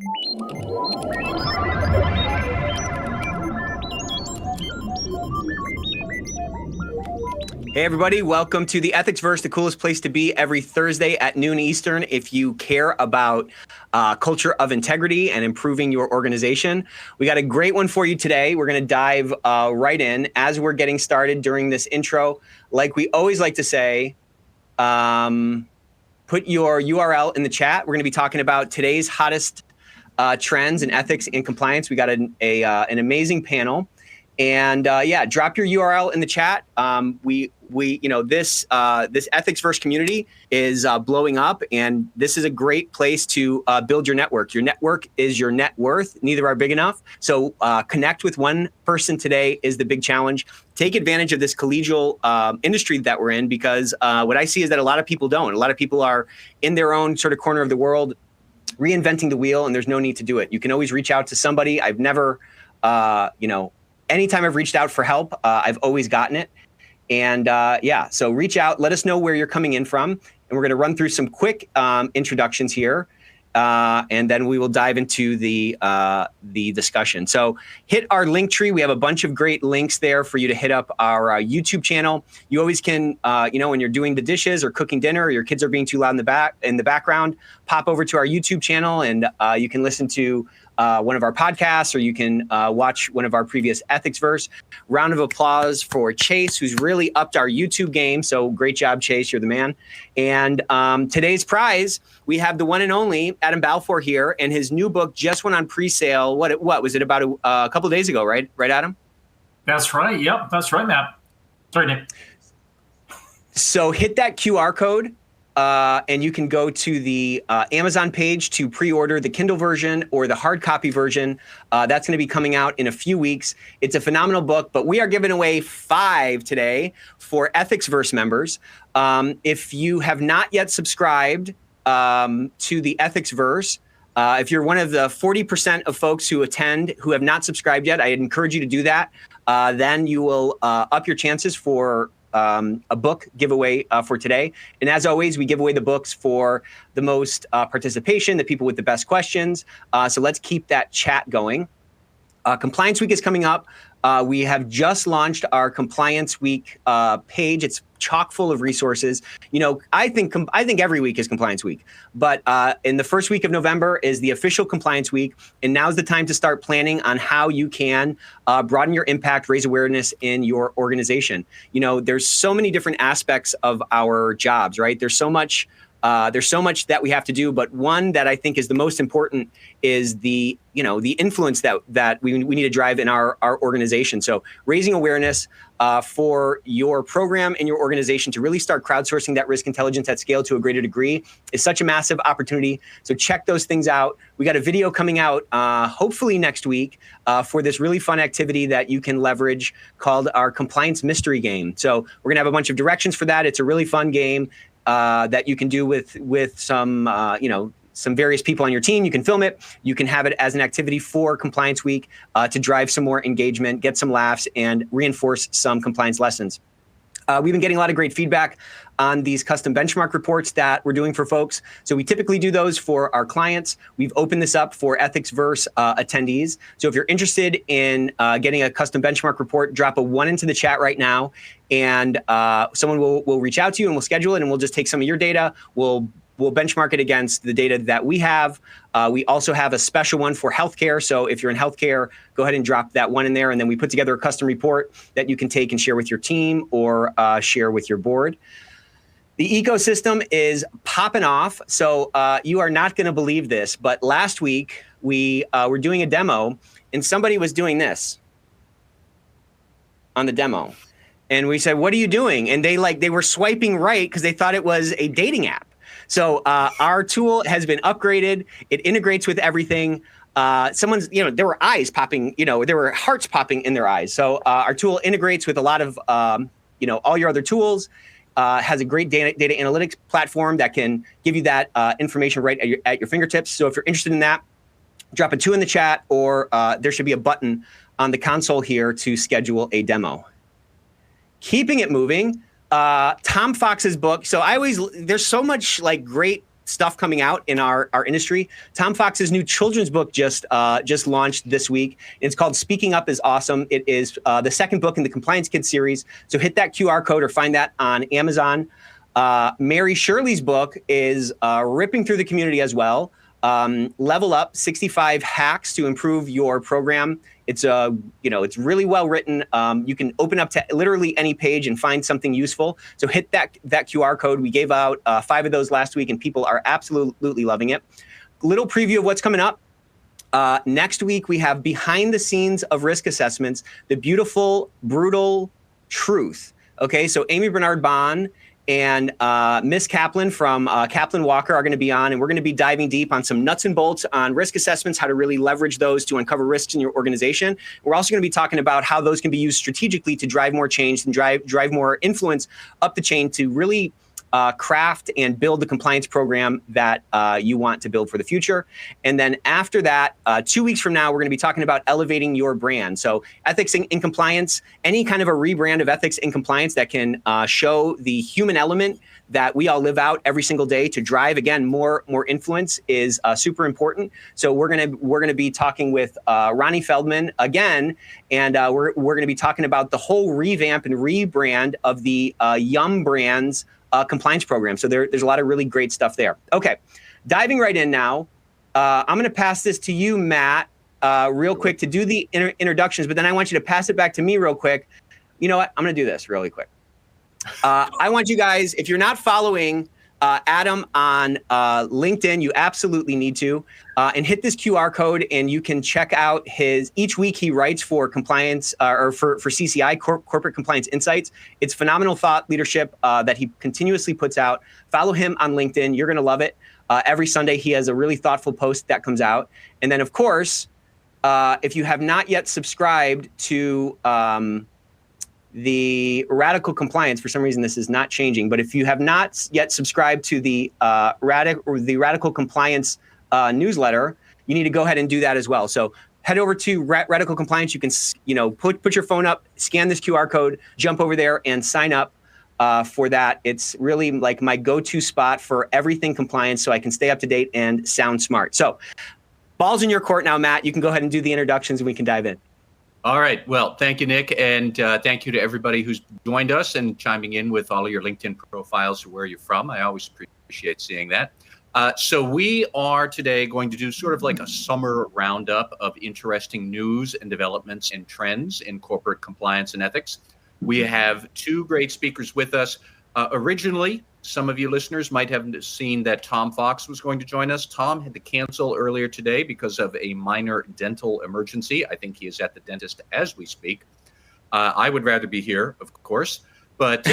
Hey everybody, welcome to the Ethicsverse, the coolest place to be every Thursday at noon Eastern. If you care about culture of integrity and improving your organization, we got a great one for you today. We're going to dive right in. As we're getting started during this intro, like we always like to say, put your URL in the chat. We're going to be talking about today's hottest trends in ethics and compliance. We got an amazing panel. And yeah, drop your URL in the chat. This Ethicsverse community is blowing up, and this is a great place to build your network. Your network is your net worth. Neither are big enough. So connect with one person today is the big challenge. Take advantage of this collegial industry that we're in, because what I see is that a lot of people don't. A lot of people are in their own sort of corner of the world, reinventing the wheel, and there's no need to do it. You can always reach out to somebody. I've never, anytime I've reached out for help, I've always gotten it. And so reach out, let us know where you're coming in from. And we're going to run through some quick introductions here. And then we will dive into the discussion. So hit our link tree. We have a bunch of great links there for you to hit up our YouTube channel. You always can, when you're doing the dishes or cooking dinner, or your kids are being too loud in the background, pop over to our YouTube channel, and you can listen to one of our podcasts, or you can watch one of our previous Ethicsverse. Round of applause for Chase, who's really upped our YouTube game. So great job, Chase. You're the man. And today's prize, we have the one and only Adam Balfour here, and his new book just went on pre-sale. What was it, about a couple of days ago, right, Adam? That's right. Yep, that's right, Matt. Sorry, Nick. So hit that QR code. And you can go to the Amazon page to pre-order the Kindle version or the hard copy version. That's going to be coming out in a few weeks. It's a phenomenal book, but we are giving away 5 today for Ethicsverse members. If you have not yet subscribed to the Ethicsverse, if you're one of the 40% of folks who attend who have not subscribed yet, I'd encourage you to do that. Then you will up your chances for a book giveaway for today. And as always, we give away the books for the most participation, the people with the best questions. So let's keep that chat going. Compliance Week is coming up. We have just launched our Compliance Week page. It's chock full of resources. I think every week is Compliance Week, but in the first week of November is the official Compliance Week, and now's the time to start planning on how you can broaden your impact, raise awareness in your organization. There's so many different aspects of our jobs, right? There's so much that we have to do, but one that I think is the most important is the influence that we need to drive in our organization. So raising awareness for your program and your organization to really start crowdsourcing that risk intelligence at scale to a greater degree is such a massive opportunity. So check those things out. We got a video coming out hopefully next week for this really fun activity that you can leverage called our Compliance Mystery Game. So we're gonna have a bunch of directions for that. It's a really fun game that you can do with some various people on your team. You can film it. You can have it as an activity for Compliance Week to drive some more engagement, get some laughs, and reinforce some compliance lessons. We've been getting a lot of great feedback on these custom benchmark reports that we're doing for folks. So we typically do those for our clients. We've opened this up for Ethicsverse attendees. So if you're interested in getting a custom benchmark report, drop a 1 into the chat right now, and someone will reach out to you, and we'll schedule it, and we'll just take some of your data. We'll benchmark it against the data that we have. We also have a special one for healthcare. So if you're in healthcare, go ahead and drop that 1 in there. And then we put together a custom report that you can take and share with your team or share with your board. The ecosystem is popping off. So you are not going to believe this, but last week we were doing a demo, and somebody was doing this on the demo. And we said, "What are you doing?" And they were swiping right because they thought it was a dating app. So our tool has been upgraded. It integrates with everything. There were eyes popping, there were hearts popping in their eyes. So our tool integrates with a lot of, all your other tools, has a great data analytics platform that can give you that information right at your fingertips. So if you're interested in that, drop a 2 in the chat, or there should be a button on the console here to schedule a demo. Keeping it moving. Tom Fox's book. So there's so much great stuff coming out in our industry. Tom Fox's new children's book just launched this week. It's called Speaking Up is Awesome. It is the second book in the Compliance Kids series. So hit that QR code or find that on Amazon. Mary Shirley's book is ripping through the community as well. Level Up: 65 Hacks to Improve Your Program. It's it's really well written. You can open up to literally any page and find something useful. So hit that QR code. We gave out 5 of those last week, and people are absolutely loving it. Little preview of what's coming up. Next week, we have Behind the Scenes of Risk Assessments, the beautiful, brutal truth. Okay, so Amy Bernard-Bahn and Miss Kaplan from Kaplan Walker are going to be on, and we're going to be diving deep on some nuts and bolts on risk assessments, how to really leverage those to uncover risks in your organization. We're also going to be talking about how those can be used strategically to drive more change and drive more influence up the chain to really craft and build the compliance program that you want to build for the future. And then after that, 2 weeks from now, we're going to be talking about elevating your brand. So ethics in compliance, any kind of a rebrand of ethics in compliance that can show the human element that we all live out every single day to drive, again, more influence is super important. So we're gonna be talking with Ronnie Feldman again, and we're going to be talking about the whole revamp and rebrand of the Yum Brands compliance program. So there's a lot of really great stuff there. Okay, diving right in now. I'm going to pass this to you, Matt, real quick to do the introductions, but then I want you to pass it back to me real quick. You know what? I'm going to do this really quick. I want you guys, if you're not following Adam on LinkedIn, you absolutely need to, and hit this QR code, and you can check out each week he writes for compliance or for CCI, Corporate Compliance Insights. It's phenomenal thought leadership that he continuously puts out. Follow him on LinkedIn. You're going to love it. Every Sunday, he has a really thoughtful post that comes out. And then, of course, if you have not yet subscribed to the Radical Compliance, for some reason this is not changing, but if you have not yet subscribed to the Radical Compliance newsletter, you need to go ahead and do that as well. So head over to Radical Compliance. You can put your phone up, scan this QR code, jump over there and sign up for that. It's really like my go-to spot for everything compliance, so I can stay up to date and sound smart. So ball's in your court now, Matt. You can go ahead and do the introductions and we can dive in. All right. Well, thank you, Nick. And thank you to everybody who's joined us and chiming in with all of your LinkedIn profiles or where you're from. I always appreciate seeing that. So we are today going to do sort of like a summer roundup of interesting news and developments and trends in corporate compliance and ethics. We have 2 great speakers with us. Originally, some of you listeners might have seen that Tom Fox was going to join us. Tom had to cancel earlier today because of a minor dental emergency. I think he is at the dentist as we speak. I would rather be here, of course. But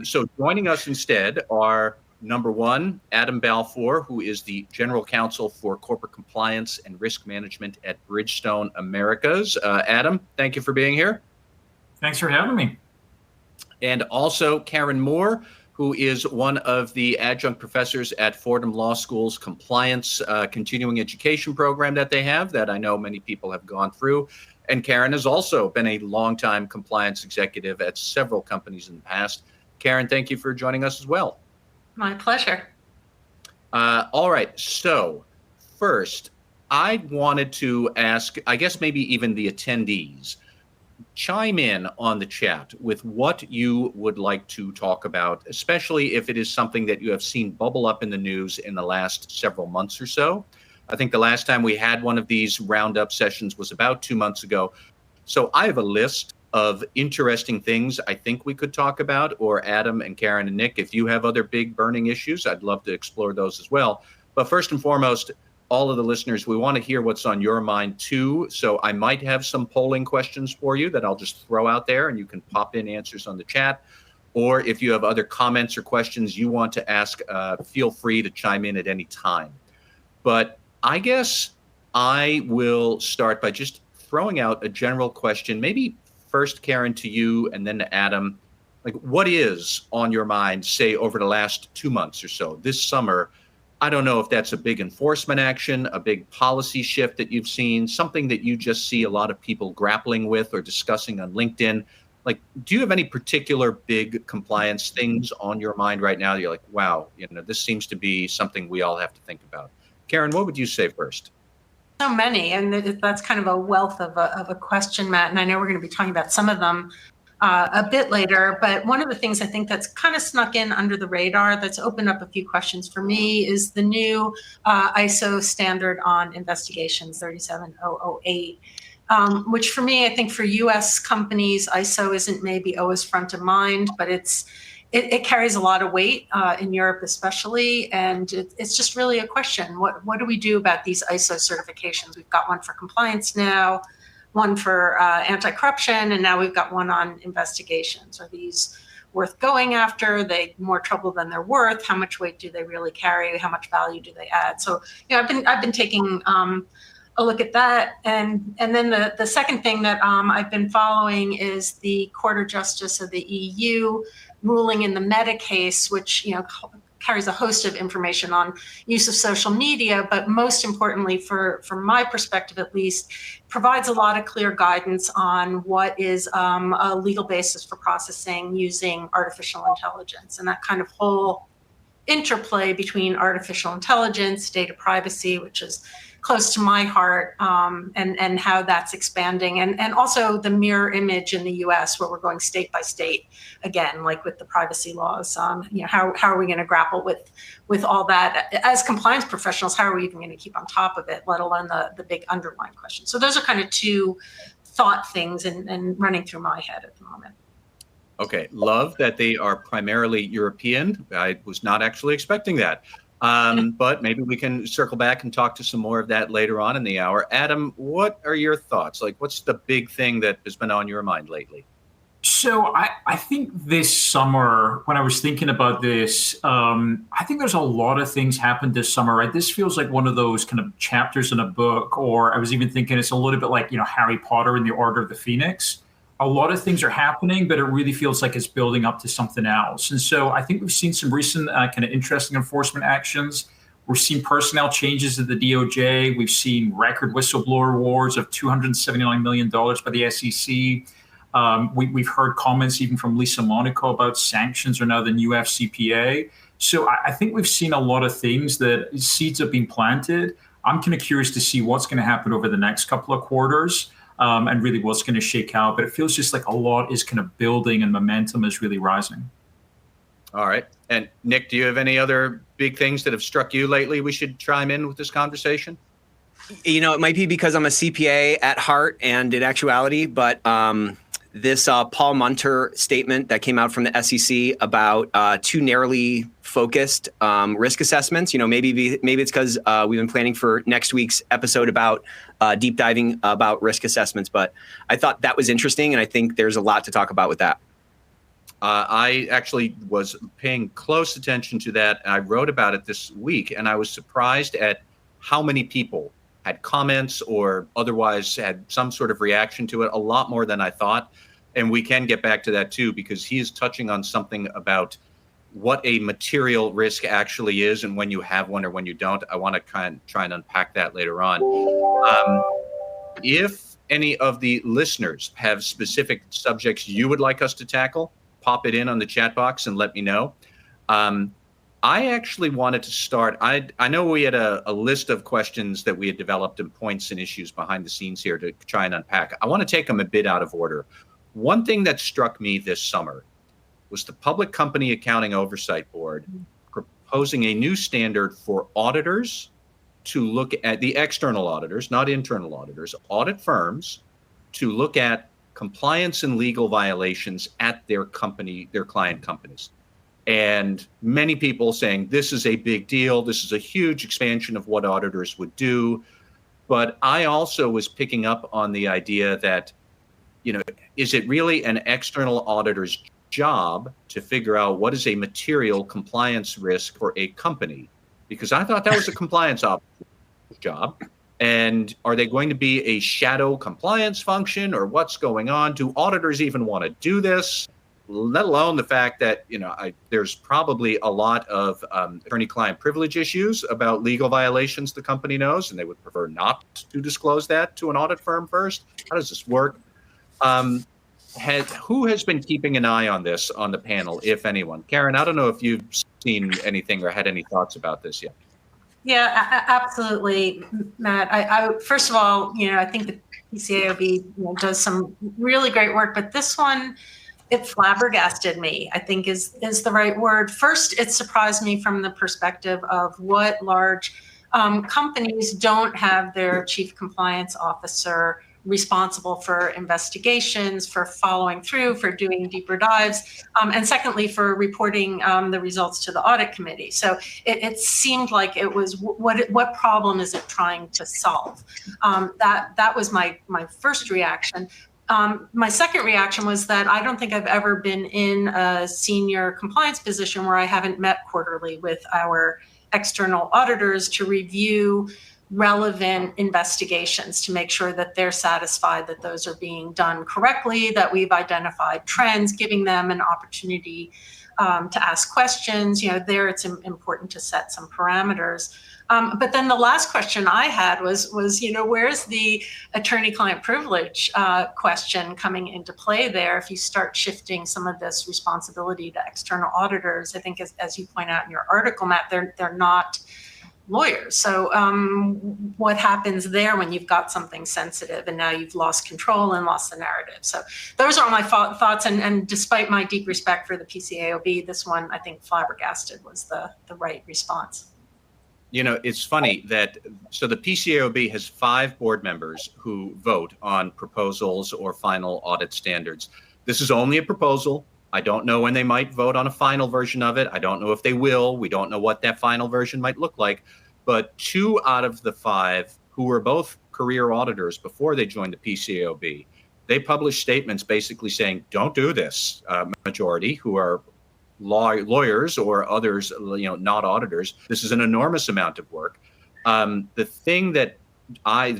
so joining us instead are, number 1, Adam Balfour, who is the General Counsel for Corporate Compliance and Risk Management at Bridgestone Americas. Adam, thank you for being here. Thanks for having me. And also Karen Moore, who is one of the adjunct professors at Fordham Law School's compliance continuing education program that they have, that I know many people have gone through. And Karen has also been a longtime compliance executive at several companies in the past. Karen, thank you for joining us as well. My pleasure. All right. So first, I wanted to ask, I guess maybe even the attendees, chime in on the chat with what you would like to talk about, especially if it is something that you have seen bubble up in the news in the last several months or so. I think the last time we had one of these roundup sessions was about 2 months ago. So I have a list of interesting things I think we could talk about, or Adam and Karen and Nick, if you have other big burning issues, I'd love to explore those as well. But first and foremost, all of the listeners, we want to hear what's on your mind too. So I might have some polling questions for you that I'll just throw out there and you can pop in answers on the chat. Or if you have other comments or questions you want to ask, feel free to chime in at any time. But I guess I will start by just throwing out a general question, maybe first, Karen, to you and then to Adam. Like, what is on your mind, say, over the last 2 months or so, this summer? I don't know if that's a big enforcement action, a big policy shift that you've seen, something that you just see a lot of people grappling with or discussing on LinkedIn. Like, do you have any particular big compliance things on your mind right now? You're like, wow, this seems to be something we all have to think about. Karen, what would you say first? So many, and that's kind of a wealth of a question, Matt. And I know we're going to be talking about some of them a bit later. But one of the things I think that's kind of snuck in under the radar, that's opened up a few questions for me, is the new ISO standard on investigations, 37008. Which for me, I think for U.S. companies, ISO isn't maybe always front of mind, but it carries a lot of weight in Europe especially, and it's just really a question. What do we do about these ISO certifications? We've got one for compliance now, one for anti-corruption, and now we've got one on investigations. Are these worth going after? Are they more trouble than they're worth? How much weight do they really carry? How much value do they add? So, I've been taking a look at that. And then the second thing that I've been following is the Court of Justice of the EU ruling in the Meta case, which carries a host of information on use of social media, but most importantly, from my perspective at least, provides a lot of clear guidance on what is a legal basis for processing using artificial intelligence, and that kind of whole interplay between artificial intelligence, data privacy, which is close to my heart, and how that's expanding, and also the mirror image in the U.S. where we're going state by state again, like with the privacy laws. How are we going to grapple with all that as compliance professionals? How are we even going to keep on top of it, let alone the big underlying questions? So those are kind of two thought things and running through my head at the moment. Okay, love that they are primarily European. I was not actually expecting that. But maybe we can circle back and talk to some more of that later on in the hour. Adam, what are your thoughts? Like, what's the big thing that has been on your mind lately? So I think this summer, when I was thinking about this, I think there's a lot of things happened this summer, right? This feels like one of those kind of chapters in a book, or I was even thinking it's a little bit like, Harry Potter and the Order of the Phoenix. A lot of things are happening, but it really feels like it's building up to something else. And so I think we've seen some recent kind of interesting enforcement actions. We've seen personnel changes at the DOJ. We've seen record whistleblower awards of $279 million by the SEC. We've heard comments even from Lisa Monaco about sanctions are now the new FCPA. So I think we've seen a lot of things that seeds have been planted. I'm kind of curious to see what's going to happen over the next couple of quarters. And really what's going to shake out. But it feels just like a lot is kind of building and momentum is really rising. All right. And Nick, do you have any other big things that have struck you lately we should chime in with this conversation? It might be because I'm a CPA at heart and in actuality, but this Paul Munter statement that came out from the SEC about too narrowly focused risk assessments. Maybe it's because we've been planning for next week's episode about deep diving about risk assessments. But I thought that was interesting, and I think there's a lot to talk about with that. I actually was paying close attention to that. I wrote about it this week, and I was surprised at how many people had comments or otherwise had some sort of reaction to it, a lot more than I thought. And we can get back to that too, because he is touching on something about what a material risk actually is and when you have one or when you don't. I want to kind of try and unpack that later on. If any of the listeners have specific subjects you would like us to tackle, pop it in on the chat box and let me know. I actually wanted to start. I know we had a list of questions that we had developed and points and issues behind the scenes here to try and unpack. I want to take them a bit out of order. One thing that struck me this summer was the Public Company Accounting Oversight Board proposing a new standard for auditors to look at the external auditors, not internal auditors, audit firms to look at compliance and legal violations at their company, their client companies. And many people saying this is a big deal. This is a huge expansion of what auditors would do. But I also was picking up on the idea that, is it really an external auditor's job to figure out what is a material compliance risk for a company? Because I thought that was a compliance officer's job. And are they going to be a shadow compliance function, or what's going on? Do auditors even want to do this? Let alone the fact that, there's probably a lot of attorney-client privilege issues about legal violations the company knows, and they would prefer not to disclose that to an audit firm first. How does this work? who has been keeping an eye on this on the panel, if anyone? Karen, I don't know if you've seen anything or had any thoughts about this yet. Yeah, absolutely, Matt. I first of all, I think the PCAOB does some really great work, but this one, it flabbergasted me, I think is the right word. First, it surprised me from the perspective of what large companies don't have their chief compliance officer responsible for investigations, for following through, for doing deeper dives, and secondly, for reporting the results to the audit committee. So it seemed like it was what problem is it trying to solve? That was my first reaction. My second reaction was that I don't think I've ever been in a senior compliance position where I haven't met quarterly with our external auditors to review relevant investigations to make sure that they're satisfied that those are being done correctly, that we've identified trends, giving them an opportunity to ask questions. There it's important to set some parameters. But then the last question I had was where's the attorney-client privilege question coming into play there? If you start shifting some of this responsibility to external auditors, I think as you point out in your article, Matt, they're not lawyers. So what happens there when you've got something sensitive and now you've lost control and lost the narrative? So those are all my thoughts. And despite my deep respect for the PCAOB, this one, I think flabbergasted was the right response. It's funny that, so the PCAOB has 5 board members who vote on proposals or final audit standards. This is only a proposal. I don't know when they might vote on a final version of it. I don't know if they will. We don't know what that final version might look like. But 2 out of the 5, who were both career auditors before they joined the PCAOB, they published statements basically saying, don't do this. Majority, who are lawyers or others, not auditors. This is an enormous amount of work. The thing that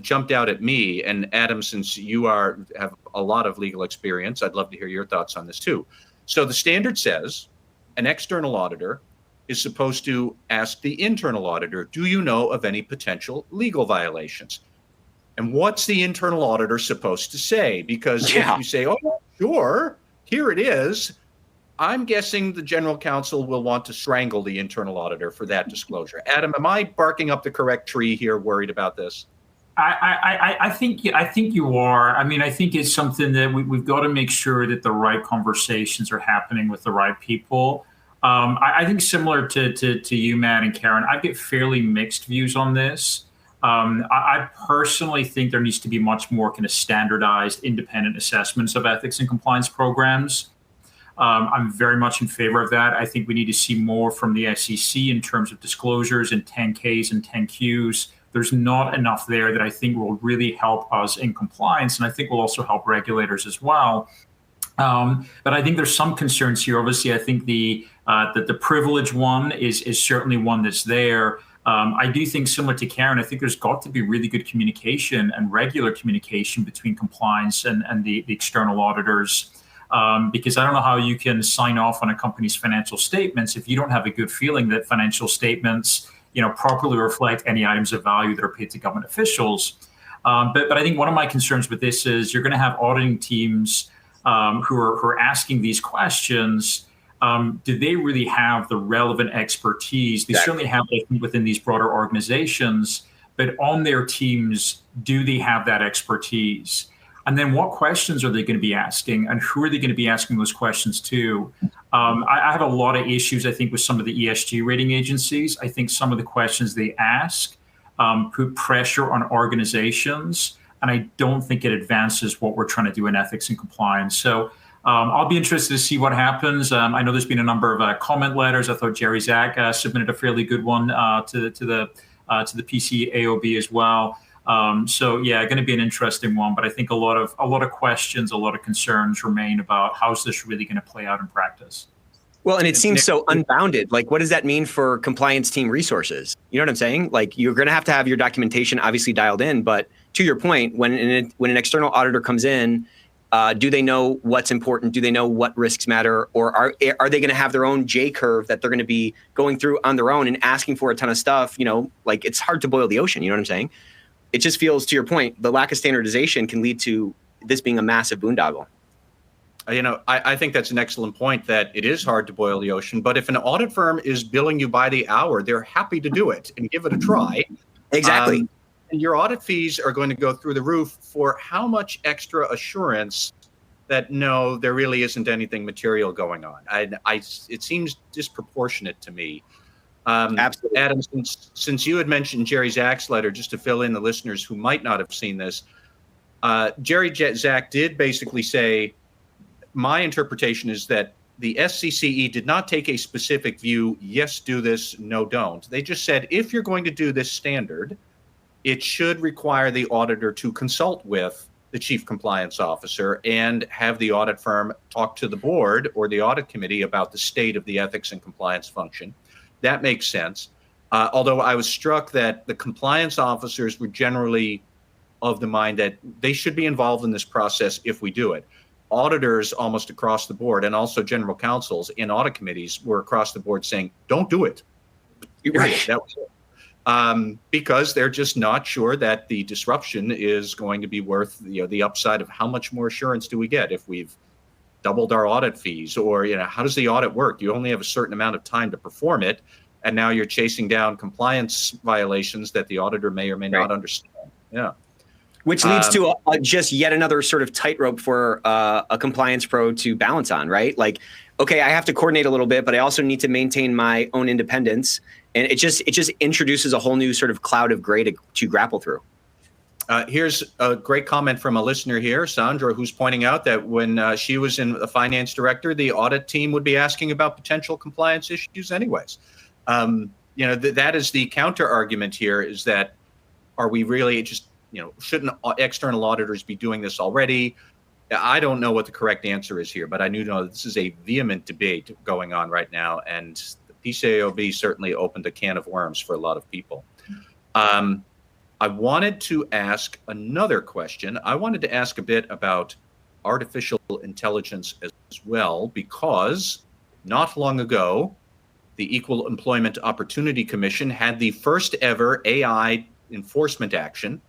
jumped out at me, and Adam, since you have a lot of legal experience, I'd love to hear your thoughts on this too. So the standard says an external auditor is supposed to ask the internal auditor, do you know of any potential legal violations? And what's the internal auditor supposed to say? Because if you say, oh, sure, here it is, I'm guessing the general counsel will want to strangle the internal auditor for that disclosure. Adam, am I barking up the correct tree here, worried about this? I think you are. I mean, I think it's something that we've got to make sure that the right conversations are happening with the right people. I think similar to you, Matt and Karen, I get fairly mixed views on this. I personally think there needs to be much more kind of standardized independent assessments of ethics and compliance programs. I'm very much in favor of that. I think we need to see more from the SEC in terms of disclosures and 10Ks and 10Qs. There's not enough there that I think will really help us in compliance, and I think will also help regulators as well. But I think there's some concerns here. Obviously, I think that the privilege one is certainly one that's there. I do think, similar to Karen, I think there's got to be really good communication and regular communication between compliance and the external auditors. Because I don't know how you can sign off on a company's financial statements if you don't have a good feeling that financial statements, properly reflect any items of value that are paid to government officials. But I think one of my concerns with this is you're going to have auditing teams who are asking these questions. Do they really have the relevant expertise? They certainly have it within these broader organizations, but on their teams, do they have that expertise? And then what questions are they going to be asking, and who are they going to be asking those questions to? I have a lot of issues, I think, with some of the ESG rating agencies. I think some of the questions they ask put pressure on organizations, and I don't think it advances what we're trying to do in ethics and compliance. So I'll be interested to see what happens. I know there's been a number of comment letters. I thought Jerry Zak submitted a fairly good one to the PCAOB as well. So yeah, going to be an interesting one, but I think a lot of questions, a lot of concerns remain about how's this really going to play out in practice. Well, and it seems so unbounded. Like, what does that mean for compliance team resources? You know what I'm saying? Like, you're going to have your documentation obviously dialed in, but to your point, when an external auditor comes in, do they know what's important? Do they know what risks matter? Or are they going to have their own J curve that they're going to be going through on their own and asking for a ton of stuff? Like, it's hard to boil the ocean. You know what I'm saying? It just feels, to your point, the lack of standardization can lead to this being a massive boondoggle. I think that's an excellent point, that it is hard to boil the ocean, but if an audit firm is billing you by the hour, they're happy to do it and give it a try. Exactly. And your audit fees are going to go through the roof for how much extra assurance that no, there really isn't anything material going on. It seems disproportionate to me. Absolutely. Adam, since you had mentioned Jerry Zach's letter, just to fill in the listeners who might not have seen this, Jerry Zach did basically say, my interpretation is that the SCCE did not take a specific view, yes, do this, no, don't. They just said, if you're going to do this standard, it should require the auditor to consult with the chief compliance officer and have the audit firm talk to the board or the audit committee about the state of the ethics and compliance function. That makes sense. Although I was struck that the compliance officers were generally of the mind that they should be involved in this process if we do it. Auditors almost across the board, and also general counsels in audit committees, were across the board saying, don't do it. Right. That was it. Because they're just not sure that the disruption is going to be worth the upside of how much more assurance do we get if we've doubled our audit fees, or how does the audit work? You only have a certain amount of time to perform it, and now you're chasing down compliance violations that the auditor may or may not understand. Yeah. Which leads to just yet another sort of tightrope for a compliance pro to balance on, right? Like, okay, I have to coordinate a little bit, but I also need to maintain my own independence. And it just introduces a whole new sort of cloud of gray to grapple through. Here's a great comment from a listener here, Sandra, who's pointing out that when she was in the finance director, the audit team would be asking about potential compliance issues anyways. That is the counter argument here, is that are we really just, shouldn't external auditors be doing this already? I don't know what the correct answer is here, but I do know that this is a vehement debate going on right now, and the PCAOB certainly opened a can of worms for a lot of people. I wanted to ask another question. I wanted to ask a bit about artificial intelligence as well, because not long ago, the Equal Employment Opportunity Commission had the first ever AI enforcement action,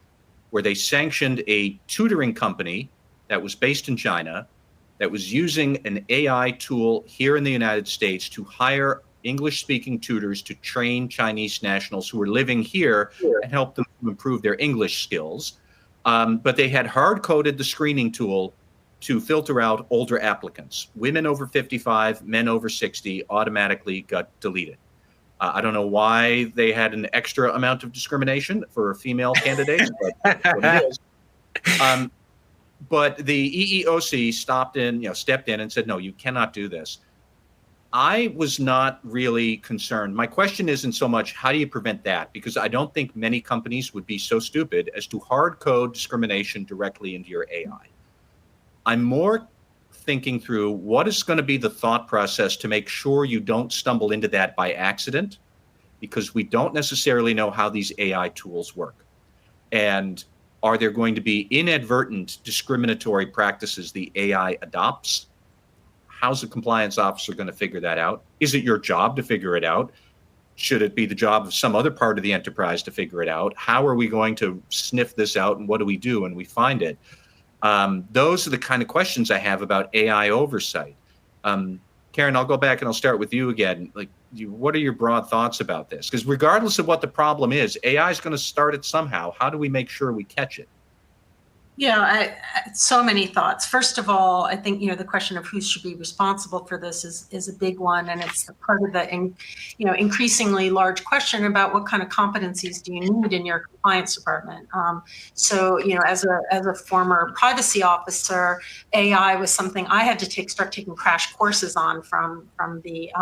where they sanctioned a tutoring company that was based in China that was using an AI tool here in the United States to hire English-speaking tutors to train Chinese nationals who were living here and help them to improve their English skills. But they had hard-coded the screening tool to filter out older applicants. Women over 55, men over 60 automatically got deleted. I don't know why they had an extra amount of discrimination for female candidates, but that's what it is. But the EEOC stepped in and said, no, you cannot do this. I was not really concerned. My question isn't so much how do you prevent that, because I don't think many companies would be so stupid as to hard code discrimination directly into your AI. I'm more thinking through what is going to be the thought process to make sure you don't stumble into that by accident, because we don't necessarily know how these AI tools work. And are there going to be inadvertent discriminatory practices the AI adopts? How's a compliance officer going to figure that out? Is it your job to figure it out? Should it be the job of some other part of the enterprise to figure it out? How are we going to sniff this out, and what do we do when we find it? Those are the kind of questions I have about AI oversight. Karen, I'll go back and I'll start with you again. What are your broad thoughts about this? Because regardless of what the problem is, AI is going to start it somehow. How do we make sure we catch it? Yeah, so many thoughts. First of all, I think, the question of who should be responsible for this is a big one. And it's part of the, increasingly large question about what kind of competencies do you need in your compliance department. As a former privacy officer, AI was something I had to start taking crash courses on from the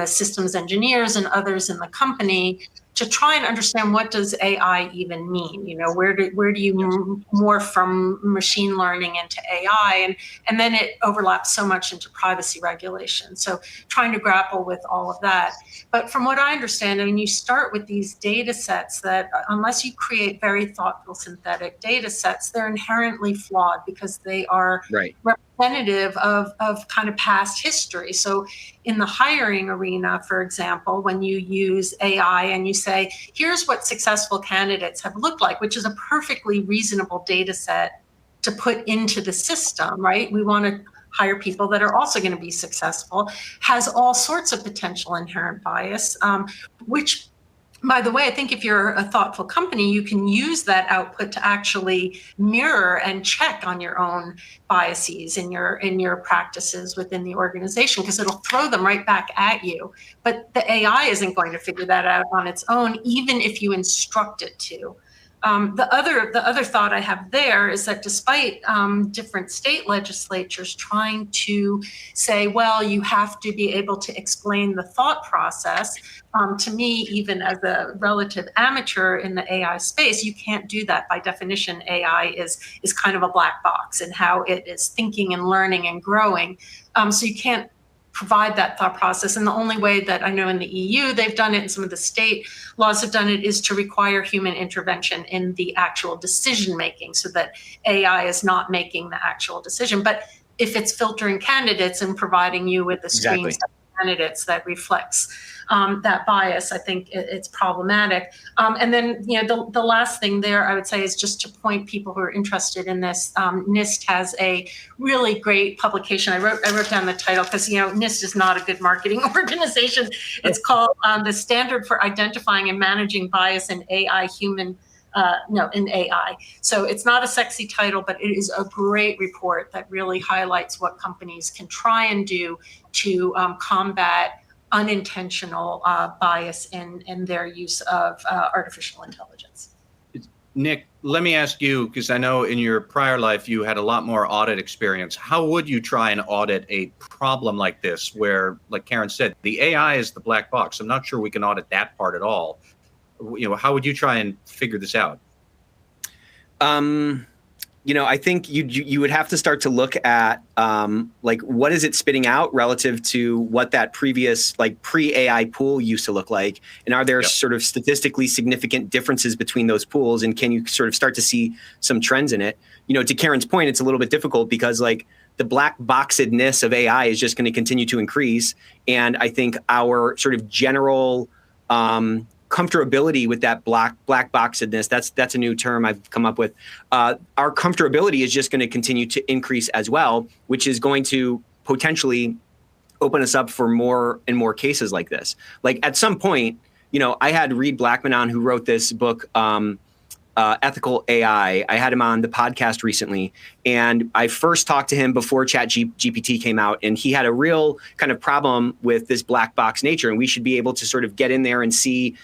systems engineers and others in the company, to try and understand what does AI even mean? Where do you morph from machine learning into AI? And then it overlaps so much into privacy regulation. So trying to grapple with all of that. But from what I understand, you start with these data sets that, unless you create very thoughtful synthetic data sets, they're inherently flawed because they are representative of kind of past history. So in the hiring arena, for example, when you use AI and you say, here's what successful candidates have looked like, which is a perfectly reasonable data set to put into the system, right? We want to hire people that are also going to be successful, has all sorts of potential inherent bias, which, by the way, I think if you're a thoughtful company, you can use that output to actually mirror and check on your own biases in your practices within the organization, because it'll throw them right back at you. But the AI isn't going to figure that out on its own, even if you instruct it to. The other thought I have there is that despite different state legislatures trying to say, well, you have to be able to explain the thought process, to me, even as a relative amateur in the AI space, you can't do that. By definition, AI is kind of a black box in how it is thinking and learning and growing. So you can't provide that thought process. And the only way that I know in the EU they've done it, and some of the state laws have done it, is to require human intervention in the actual decision making, so that AI is not making the actual decision. But if it's filtering candidates and providing you with the screens of candidates that reflects that bias, I think it's problematic. And then, the last thing there I would say is just to point people who are interested in this. NIST has a really great publication. I wrote down the title because NIST is not a good marketing organization. It's called The Standard for Identifying and Managing Bias in AI in AI. So it's not a sexy title, but it is a great report that really highlights what companies can try and do to combat unintentional bias in their use of artificial intelligence. Nick, let me ask you, because I know in your prior life you had a lot more audit experience. How would you try and audit a problem like this where, like Karen said, the AI is the black box? I'm not sure we can audit that part at all. How would you try and figure this out? I think you would have to start to look at what is it spitting out relative to what that previous pre-AI pool used to look like, and are there sort of statistically significant differences between those pools, and can you sort of start to see some trends in it? To Karen's point, it's a little bit difficult because the black boxedness of AI is just going to continue to increase, and I think our sort of general comfortability with that black boxedness, that's a new term I've come up with. Our comfortability is just going to continue to increase as well, which is going to potentially open us up for more and more cases like this. At some point, I had Reed Blackman on, who wrote this book, Ethical AI. I had him on the podcast recently, and I first talked to him before ChatGPT came out, and he had a real kind of problem with this black box nature, and we should be able to sort of get in there and see,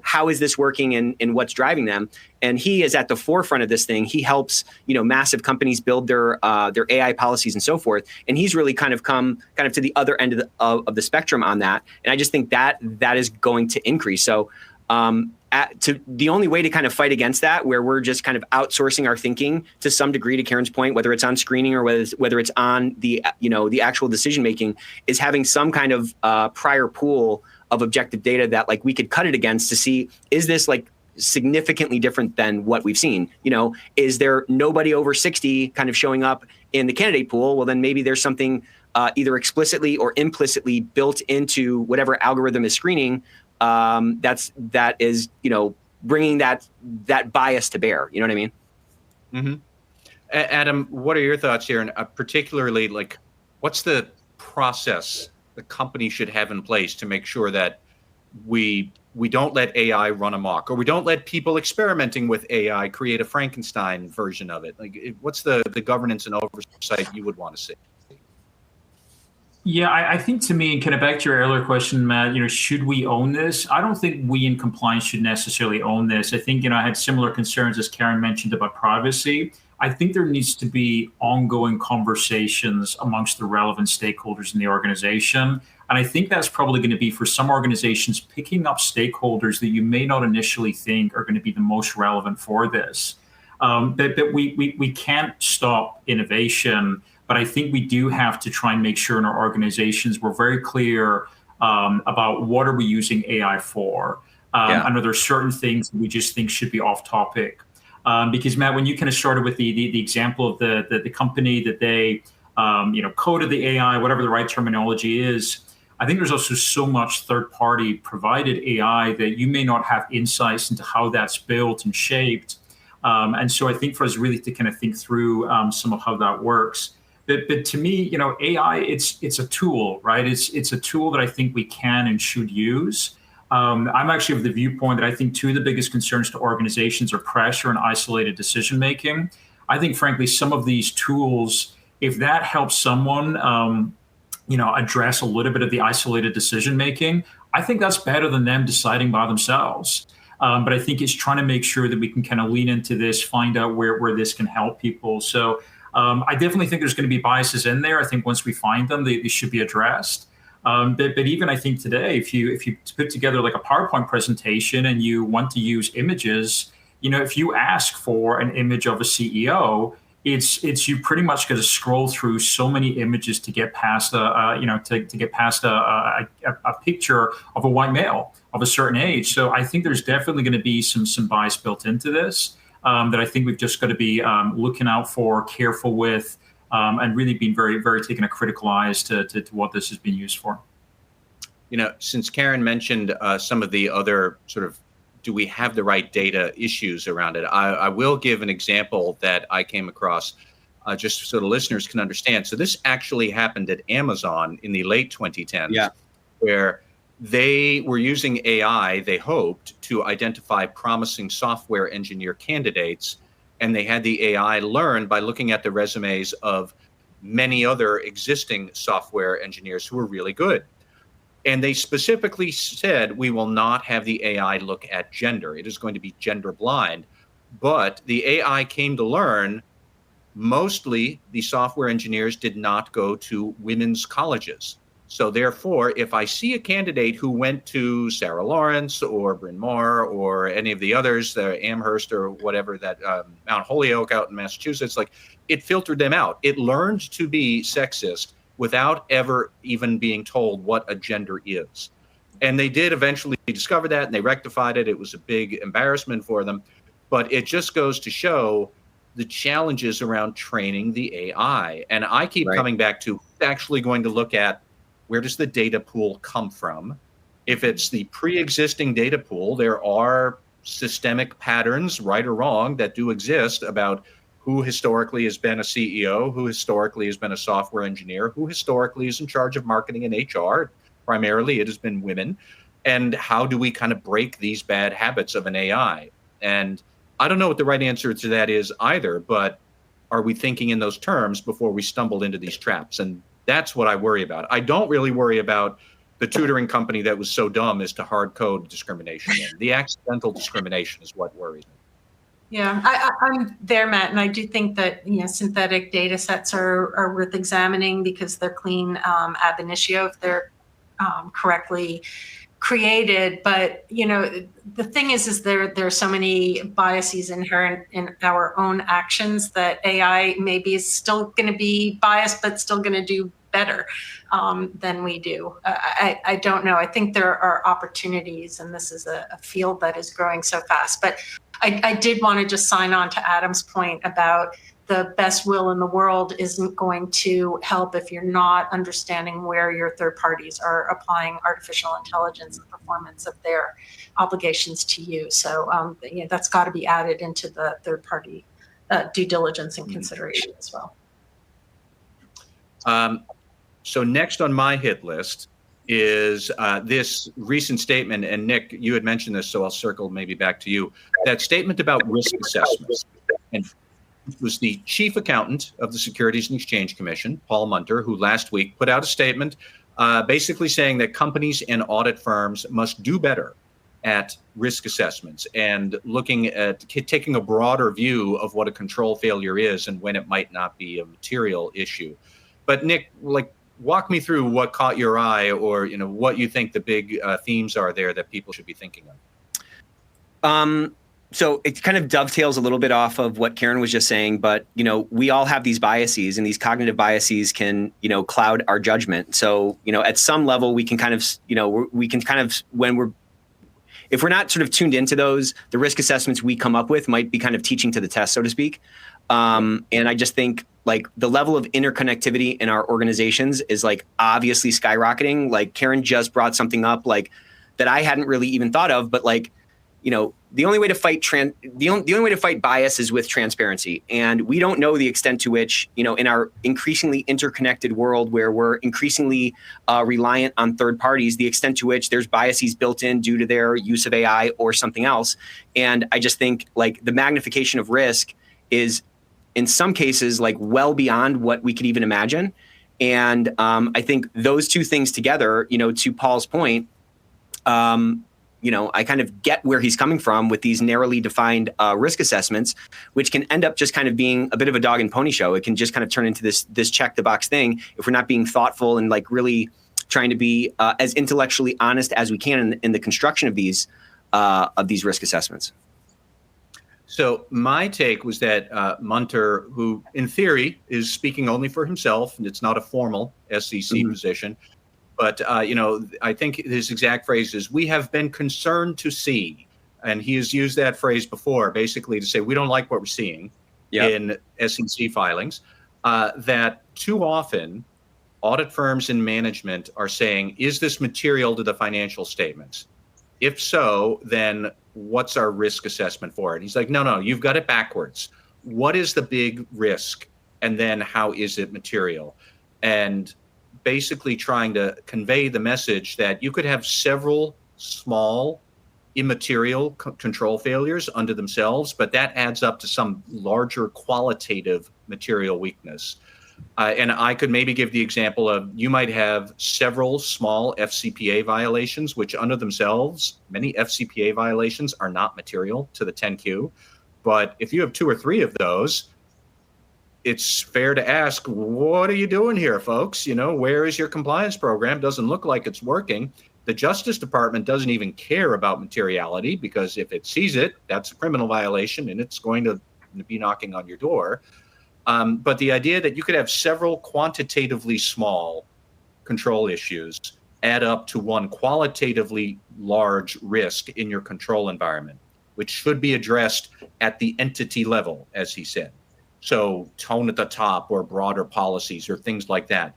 how is this working and what's driving them. And he is at the forefront of this thing. He helps, massive companies build their AI policies and so forth. And he's really kind of come to the other end of the spectrum on that. And I just think that is going to increase. So the only way to kind of fight against that, where we're just kind of outsourcing our thinking to some degree, to Karen's point, whether it's on screening or whether it's on the actual decision making, is having some kind of prior pool of objective data that we could cut it against to see, is this significantly different than what we've seen? Is there nobody over 60 kind of showing up in the candidate pool? Well, then maybe there's something either explicitly or implicitly built into whatever algorithm is screening that is bringing that bias to bear. You know what I mean? Mm-hmm. Adam, what are your thoughts here? And particularly, what's the process the company should have in place to make sure that we don't let AI run amok, or we don't let people experimenting with AI create a Frankenstein version of it? What's the governance and oversight you would want to see? Yeah, I think, to me, and kind of back to your earlier question, Matt, should we own this? I don't think we in compliance should necessarily own this. I think, I had similar concerns, as Karen mentioned, about privacy. I think there needs to be ongoing conversations amongst the relevant stakeholders in the organization. And I think that's probably going to be, for some organizations, picking up stakeholders that you may not initially think are going to be the most relevant for this. But we can't stop innovation. But I think we do have to try and make sure in our organizations we're very clear about what are we using AI for. And are there certain things that we just think should be off topic? Because, Matt, when you kind of started with the example of the company that they coded the AI, whatever the right terminology is, I think there's also so much third-party provided AI that you may not have insights into how that's built and shaped. And so I think for us really to kind of think through some of how that works. But to me, AI, it's a tool, right? It's a tool that I think we can and should use. I'm actually of the viewpoint that I think two of the biggest concerns to organizations are pressure and isolated decision making. I think, frankly, some of these tools, if that helps someone, address a little bit of the isolated decision making, I think that's better than them deciding by themselves. But I think it's trying to make sure that we can kind of lean into this, find out where this can help people. So I definitely think there's going to be biases in there. I think once we find them, they should be addressed. But even I think today, if you put together like a PowerPoint presentation and you want to use images, if you ask for an image of a CEO, it's you pretty much got to scroll through so many images to get past to get past a picture of a white male of a certain age. So I think there's definitely going to be some bias built into this that I think we've just got to be looking out for, careful with. And really being very, very taking a critical eye to what this is being used for. Since Karen mentioned some of the other sort of, do we have the right data issues around it? I will give an example that I came across just so the listeners can understand. So this actually happened at Amazon in the late 2010s, where they were using AI, they hoped, to identify promising software engineer candidates. And they had the AI learn by looking at the resumes of many other existing software engineers who were really good. And they specifically said, we will not have the AI look at gender. It is going to be gender blind. But the AI came to learn mostly the software engineers did not go to women's colleges. So therefore, if I see a candidate who went to Sarah Lawrence or Bryn Mawr or any of the others, the Amherst or whatever, that Mount Holyoke out in Massachusetts, like it filtered them out. It learned to be sexist without ever even being told what a gender is. And they did eventually discover that, and they rectified it. It was a big embarrassment for them. But it just goes to show the challenges around training the AI. And I keep coming back to actually going to look at, where does the data pool come from? If it's the pre-existing data pool, there are systemic patterns, right or wrong, that do exist about who historically has been a CEO, who historically has been a software engineer, who historically is in charge of marketing and HR. Primarily, it has been women. And how do we kind of break these bad habits of an AI? And I don't know what the right answer to that is either, but are we thinking in those terms before we stumble into these traps? And that's what I worry about. I don't really worry about the tutoring company that was so dumb as to hard code discrimination. The accidental discrimination is what worries me. Yeah, I'm there, Matt, and I do think that synthetic data sets are worth examining because they're clean ab initio if they're correctly created. But the thing is there are so many biases inherent in our own actions that AI maybe is still going to be biased, but still going to do better than we do. I don't know. I think there are opportunities, and this is a field that is growing so fast. But I did want to just sign on to Adam's point about the best will in the world isn't going to help if you're not understanding where your third parties are applying artificial intelligence and performance of their obligations to you. So that's got to be added into the third party due diligence and consideration as well. So next on my hit list is this recent statement, and Nick, you had mentioned this, so I'll circle maybe back to you. That statement about risk assessments. And it was the chief accountant of the Securities and Exchange Commission, Paul Munter, who last week put out a statement basically saying that companies and audit firms must do better at risk assessments and looking at taking a broader view of what a control failure is and when it might not be a material issue. But Nick, walk me through what caught your eye, or what you think the big themes are there that people should be thinking of. So it kind of dovetails a little bit off of what Karen was just saying, but we all have these biases, and these cognitive biases can cloud our judgment. So at some level we can kind of if we're not sort of tuned into those, the risk assessments we come up with might be kind of teaching to the test, so to speak. And I just think the level of interconnectivity in our organizations is obviously skyrocketing. Karen just brought something up that I hadn't really even thought of, but the only way to fight the only way to fight bias is with transparency. And we don't know the extent to which, in our increasingly interconnected world where we're increasingly reliant on third parties, the extent to which there's biases built in due to their use of AI or something else. And I just think the magnification of risk is in some cases well beyond what we could even imagine. And I think those two things together, to Paul's point, I kind of get where he's coming from with these narrowly defined risk assessments, which can end up just kind of being a bit of a dog and pony show. It can just kind of turn into this check the box thing if we're not being thoughtful and really trying to be as intellectually honest as we can in the construction of these risk assessments. So my take was that Munter, who in theory is speaking only for himself, and it's not a formal SEC position, but, I think his exact phrase is, we have been concerned to see, and he has used that phrase before, basically to say we don't like what we're seeing in SEC filings, that too often audit firms and management are saying, is this material to the financial statements? If so, then what's our risk assessment for it? He's like, no, you've got it backwards. What is the big risk? And then how is it material? And basically trying to convey the message that you could have several small immaterial control failures unto themselves, but that adds up to some larger qualitative material weakness. And I could maybe give the example of, you might have several small FCPA violations, which unto themselves, many FCPA violations are not material to the 10Q. But if you have 2 or 3 of those, it's fair to ask, what are you doing here, folks? Where is your compliance program? Doesn't look like it's working. The Justice Department doesn't even care about materiality, because if it sees it, that's a criminal violation and it's going to be knocking on your door. But the idea that you could have several quantitatively small control issues add up to one qualitatively large risk in your control environment, which should be addressed at the entity level, as he said. So tone at the top or broader policies or things like that.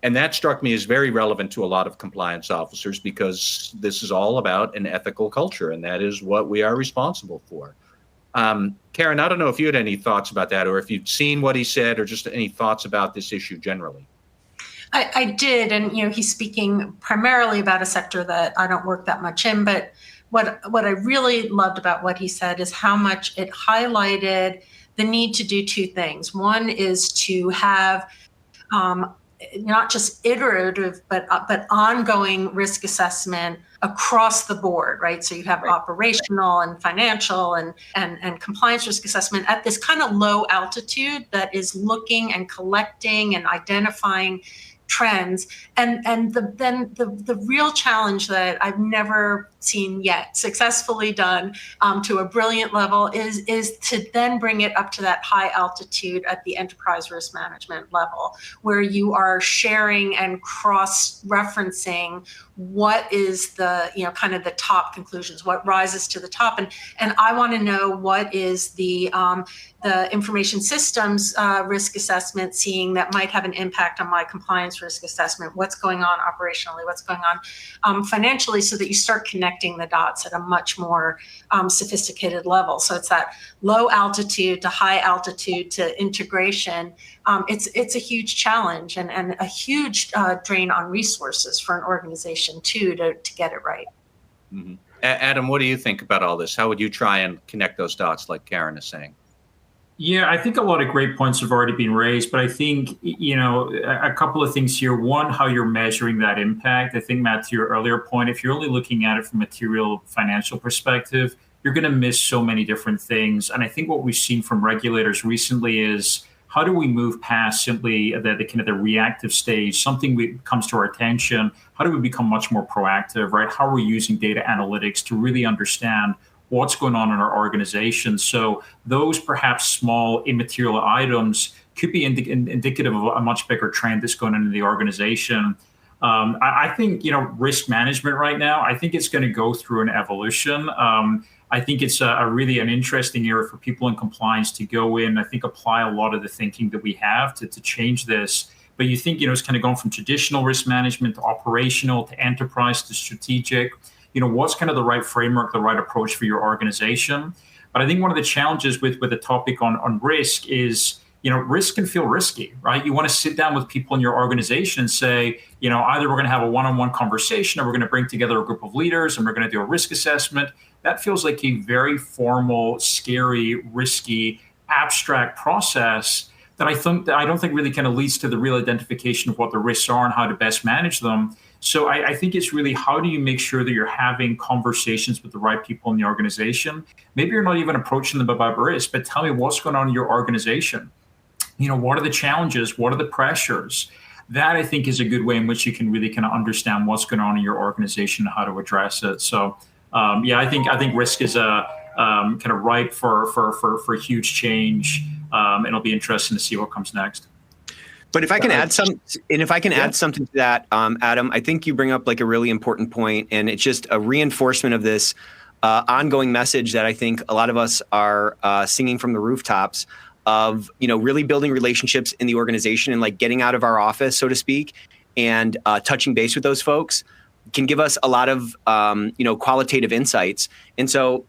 And that struck me as very relevant to a lot of compliance officers, because this is all about an ethical culture, and that is what we are responsible for. Karen, I don't know if you had any thoughts about that, or if you'd seen what he said, or just any thoughts about this issue generally. I did, and he's speaking primarily about a sector that I don't work that much in, but what I really loved about what he said is how much it highlighted the need to do 2 things. One is to have not just iterative, but ongoing risk assessment across the board, right? So you have operational and financial and compliance risk assessment at this kind of low altitude that is looking and collecting and identifying trends. And then the real challenge that I've never seen yet successfully done to a brilliant level is to then bring it up to that high altitude at the enterprise risk management level, where you are sharing and cross-referencing what is the kind of the top conclusions, what rises to the top, and I want to know what is the information systems risk assessment seeing that might have an impact on my compliance risk assessment, what's going on operationally, what's going on financially, so that you start connecting the dots at a much more sophisticated level. So it's that low altitude to high altitude to integration. It's a huge challenge and a huge drain on resources for an organization too to get it right. Mm-hmm. Adam, what do you think about all this? How would you try and connect those dots like Karen is saying? Yeah, I think a lot of great points have already been raised, but I think, a couple of things here. One, how you're measuring that impact. I think, Matt, to your earlier point, if you're only looking at it from a material financial perspective, you're going to miss so many different things. And I think what we've seen from regulators recently is, how do we move past simply the kind of the reactive stage? Something comes to our attention. How do we become much more proactive, right? How are we using data analytics to really understand what's going on in our organization? So those perhaps small immaterial items could be indicative of a much bigger trend that's going on in the organization. I think, risk management right now, I think it's going to go through an evolution. I think it's really an interesting area for people in compliance to go in, I think, apply a lot of the thinking that we have to change this. But you think, it's kind of gone from traditional risk management to operational to enterprise to strategic. what's kind of the right framework, the right approach for your organization. But I think one of the challenges with a topic on risk is, risk can feel risky, right? You want to sit down with people in your organization and say, either we're going to have a one-on-one conversation or we're going to bring together a group of leaders and we're going to do a risk assessment. That feels like a very formal, scary, risky, abstract process that I don't think really kind of leads to the real identification of what the risks are and how to best manage them. So I think it's really, how do you make sure that you're having conversations with the right people in the organization? Maybe you're not even approaching them about risk, but tell me what's going on in your organization. What are the challenges? What are the pressures? That, I think, is a good way in which you can really kind of understand what's going on in your organization and how to address it. So I think risk is kind of ripe for huge change. And it'll be interesting to see what comes next. But if I can add add something to that, Adam, I think you bring up like a really important point, and it's just a reinforcement of this ongoing message that I think a lot of us are singing from the rooftops of, really building relationships in the organization and like getting out of our office, so to speak, and touching base with those folks can give us a lot of, qualitative insights. And so,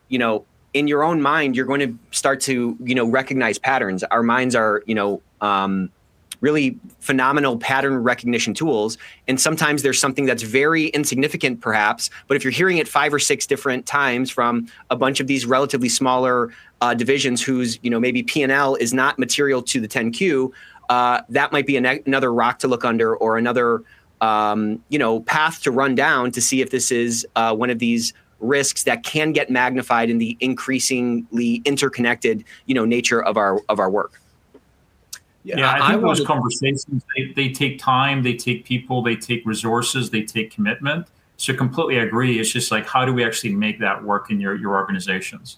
in your own mind, you're going to start to, recognize patterns. Our minds are, really phenomenal pattern recognition tools. And sometimes there's something that's very insignificant, perhaps, but if you're hearing it 5 or 6 different times from a bunch of these relatively smaller divisions whose, maybe P&L is not material to the 10Q, that might be another rock to look under, or another, path to run down to see if this is one of these risks that can get magnified in the increasingly interconnected, nature of our work. Yeah, I think those conversations, they take time, they take people, they take resources, they take commitment. So completely agree. It's just like, how do we actually make that work in your organizations?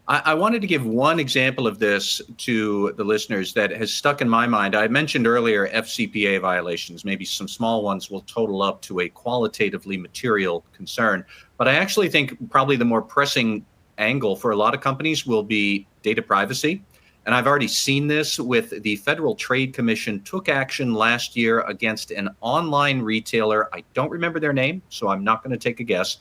I wanted to give one example of this to the listeners that has stuck in my mind. I mentioned earlier FCPA violations. Maybe some small ones will total up to a qualitatively material concern. But I actually think probably the more pressing angle for a lot of companies will be data privacy. And I've already seen this with the Federal Trade Commission took action last year against an online retailer. I don't remember their name, so I'm not going to take a guess.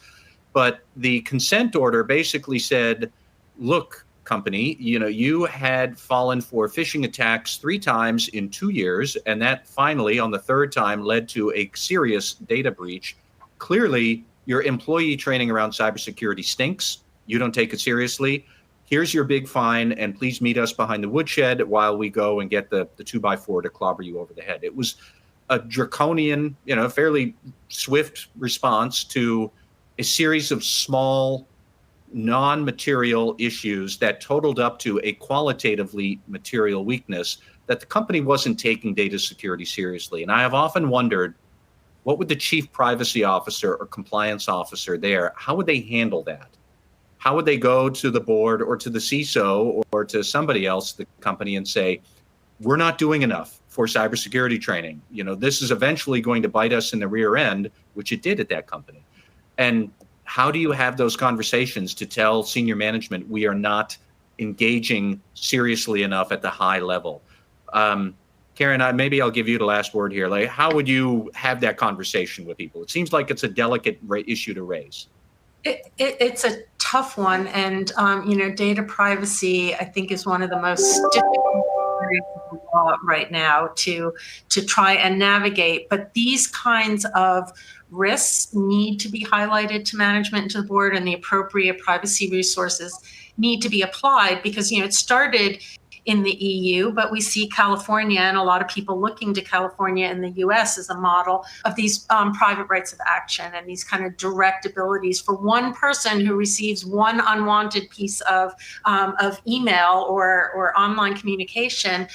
But the consent order basically said, look, company, you had fallen for phishing attacks 3 times in 2 years, and that finally on the 3rd time led to a serious data breach. Clearly, your employee training around cybersecurity stinks. You don't take it seriously. Here's your big fine, and please meet us behind the woodshed while we go and get the 2x4 to clobber you over the head. It was a draconian, fairly swift response to a series of small, non-material issues that totaled up to a qualitatively material weakness that the company wasn't taking data security seriously. And I have often wondered, what would the chief privacy officer or compliance officer there, how would they handle that? How would they go to the board or to the CISO or to somebody else, the company, and say, we're not doing enough for cybersecurity training. This is eventually going to bite us in the rear end, which it did at that company. And how do you have those conversations to tell senior management we are not engaging seriously enough at the high level? Karen, maybe I'll give you the last word here. Like, how would you have that conversation with people? It seems like it's a delicate issue to raise. It's a tough one, and data privacy, I think, is one of the most difficult areas of the law right now to try and navigate. But these kinds of risks need to be highlighted to management and to the board, and the appropriate privacy resources need to be applied, because it started in the EU, but we see California and a lot of people looking to California in the US as a model of these private rights of action and these kind of direct abilities for one person who receives one unwanted piece of email or online communication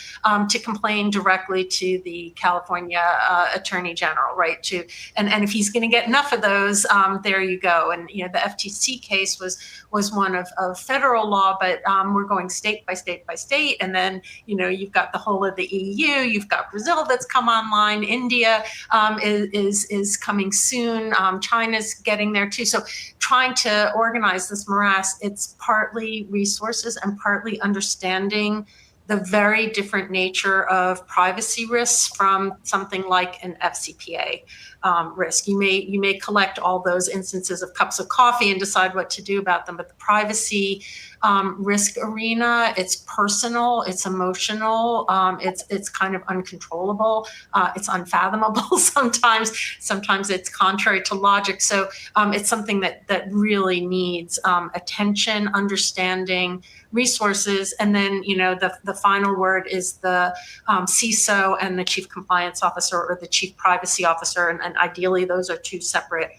to complain directly to the California Attorney General, right? And if he's going to get enough of those, there you go. And the FTC case was one of federal law, but we're going state by state by state. And then, you've got the whole of the EU, you've got Brazil that's come online, India is coming soon, China's getting there too. So trying to organize this morass, it's partly resources and partly understanding the very different nature of privacy risks from something like an FCPA risk. You may collect all those instances of cups of coffee and decide what to do about them, but the privacy risk arena, it's personal, it's emotional, it's kind of uncontrollable, it's unfathomable sometimes. Sometimes it's contrary to logic. So it's something that really needs attention, understanding, resources, and then the final word is the CISO and the chief compliance officer or the chief privacy officer, and ideally those are two separate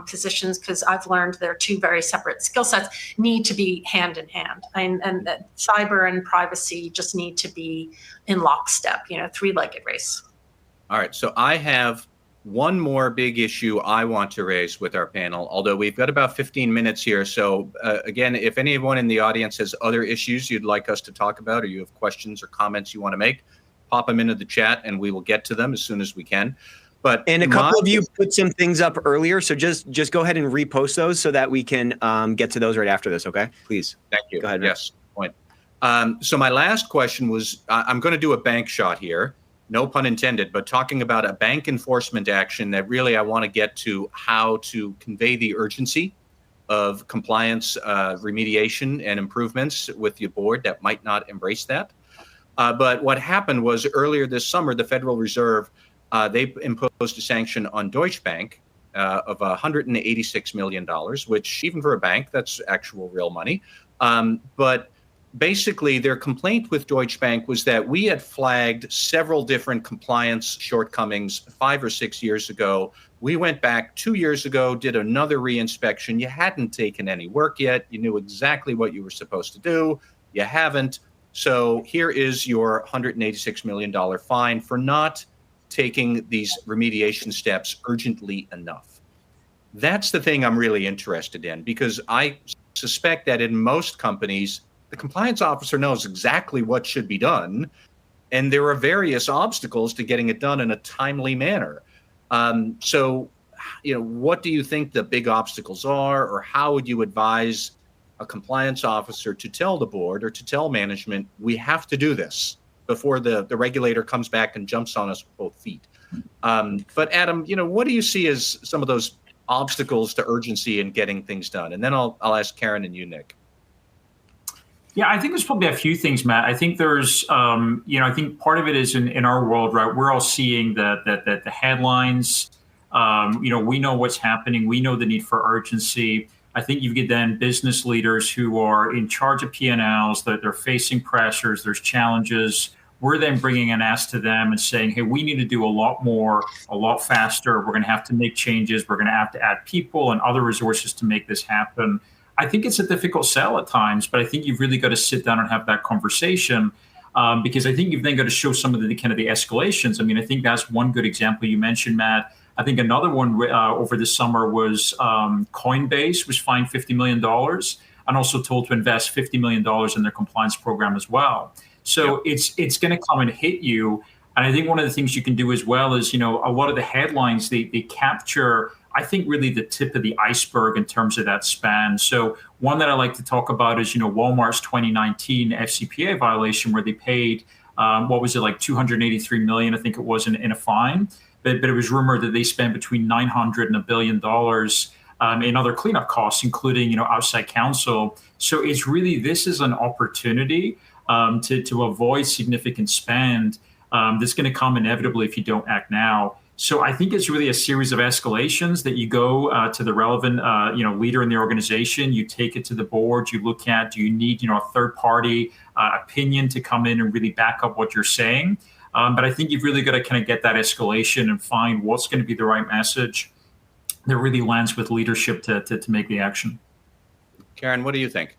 positions, because I've learned they're two very separate skill sets, need to be hand in hand, and that cyber and privacy just need to be in lockstep, three-legged race. All right, so I have one more big issue I want to raise with our panel, although we've got about 15 minutes here. So again, if anyone in the audience has other issues you'd like us to talk about, or you have questions or comments you want to make, pop them into the chat and we will get to them as soon as we can. And a couple of you put some things up earlier, so just go ahead and repost those so that we can get to those right after this, okay? Please. Thank you. Go ahead. Yes, point. So my last question was, I'm going to do a bank shot here. No pun intended, but talking about a bank enforcement action that really I want to get to how to convey the urgency of compliance remediation and improvements with your board that might not embrace that. But what happened was earlier this summer, the Federal Reserve, they imposed a sanction on Deutsche Bank of $186 million, which even for a bank, that's actual real money. But basically, their complaint with Deutsche Bank was that we had flagged several different compliance shortcomings 5 or 6 years ago. We went back 2 years ago, did another reinspection. You hadn't taken any work yet. You knew exactly what you were supposed to do. You haven't. So here is your $186 million fine for not taking these remediation steps urgently enough. That's the thing I'm really interested in, because I suspect that in most companies, the compliance officer knows exactly what should be done, and there are various obstacles to getting it done in a timely manner. So, what do you think the big obstacles are, or how would you advise a compliance officer to tell the board or to tell management, we have to do this before the regulator comes back and jumps on us with both feet? But Adam, what do you see as some of those obstacles to urgency in getting things done? And then I'll ask Karen and you, Nick. Yeah, I think there's probably a few things, Matt. I think there's, I think part of it is in our world, right? We're all seeing the headlines. We know what's happening. We know the need for urgency. I think you get then business leaders who are in charge of P&Ls, that they're facing pressures, there's challenges. We're then bringing an ask to them and saying, hey, we need to do a lot more, a lot faster. We're going to have to make changes. We're going to have to add people and other resources to make this happen. I think it's a difficult sell at times, but I think you've really got to sit down and have that conversation, because I think you've then got to show some of the kind of the escalations. I mean, I think that's one good example you mentioned, Matt. I think another one over the summer was Coinbase was fined $50 million and also told to invest $50 million in their compliance program as well. So it's going to come and hit you. And I think one of the things you can do as well is, a lot of the headlines, they capture, I think, really the tip of the iceberg in terms of that span. So one that I like to talk about is, Walmart's 2019 FCPA violation, where they paid, what was it, like $283 million, I think it was, in a fine. But it was rumored that they spent between $900 and $1 billion in other cleanup costs, including, outside counsel. So it's really, this is an opportunity to avoid significant spend that's going to come inevitably if you don't act now. So I think it's really a series of escalations that you go to the relevant, leader in the organization. You take it to the board. You look at, do you need, a third party opinion to come in and really back up what you're saying? But I think you've really got to kind of get that escalation and find what's going to be the right message that really lands with leadership to make the action. Karen, what do you think?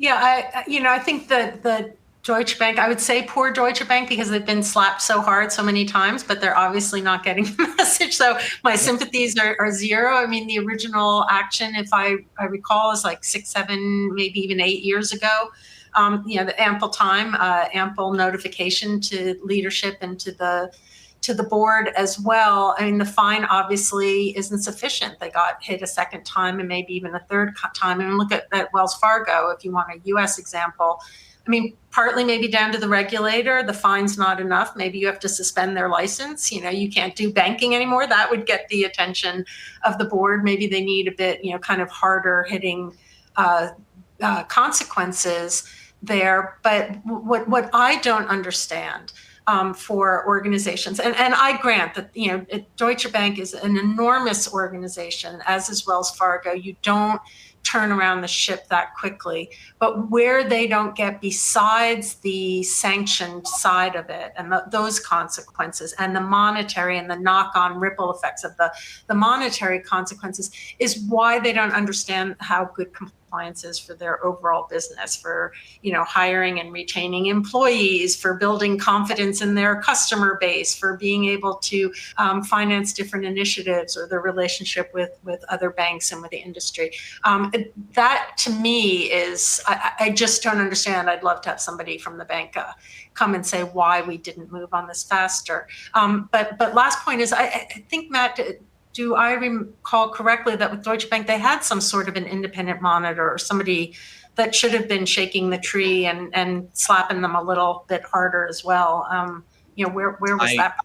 Yeah, I think that the Deutsche Bank, I would say poor Deutsche Bank, because they've been slapped so hard so many times, but they're obviously not getting the message. So my sympathies are zero. I mean, the original action, if I recall, is like 6, 7, maybe even 8 years ago. The ample time, ample notification to leadership and to the board as well. I mean, the fine obviously isn't sufficient. They got hit a second time and maybe even a third time. I mean, look at Wells Fargo, if you want a U.S. example. I mean, partly maybe down to the regulator, the fine's not enough. Maybe you have to suspend their license. You can't do banking anymore. That would get the attention of the board. Maybe they need a bit, kind of harder hitting consequences there. But what I don't understand for organizations, and I grant that Deutsche Bank is an enormous organization, as is Wells Fargo. You don't turn around the ship that quickly, but where they don't get besides the sanctioned side of it and those consequences and the monetary and the knock-on ripple effects of the monetary consequences is why they don't understand how good compliance is for their overall business, for hiring and retaining employees, for building confidence in their customer base, for being able to finance different initiatives or their relationship with other banks and with the industry. That to me is, I just don't understand. I'd love to have somebody from the bank come and say why we didn't move on this faster. But last point is, I think, Matt, do I recall correctly that with Deutsche Bank, they had some sort of an independent monitor or somebody that should have been shaking the tree and slapping them a little bit harder as well? Where was that?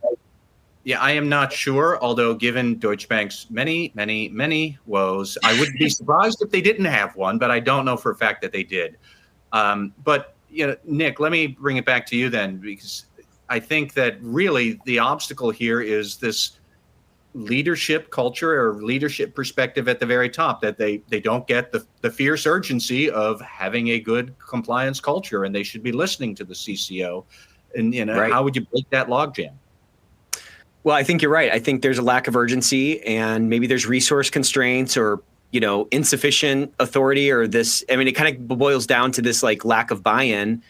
Yeah, I am not sure, although given Deutsche Bank's many, many, many woes, I wouldn't be surprised if they didn't have one, but I don't know for a fact that they did. But, Nick, let me bring it back to you then, because I think that really the obstacle here is this leadership culture or leadership perspective at the very top, that they don't get the fierce urgency of having a good compliance culture, and they should be listening to the CCO. And, right. How would you break that logjam? Well, I think you're right. I think there's a lack of urgency, and maybe there's resource constraints or, insufficient authority, or this. I mean, it kind of boils down to this lack of buy-in.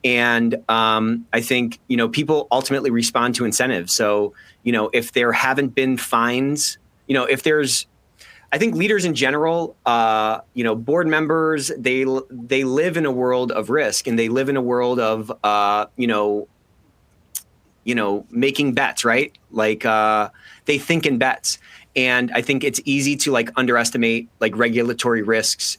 And I think, people ultimately respond to incentives. So, if there haven't been fines, I think leaders in general, board members, they live in a world of risk, and they live in a world of, making bets, right? They think in bets. And I think it's easy to underestimate regulatory risks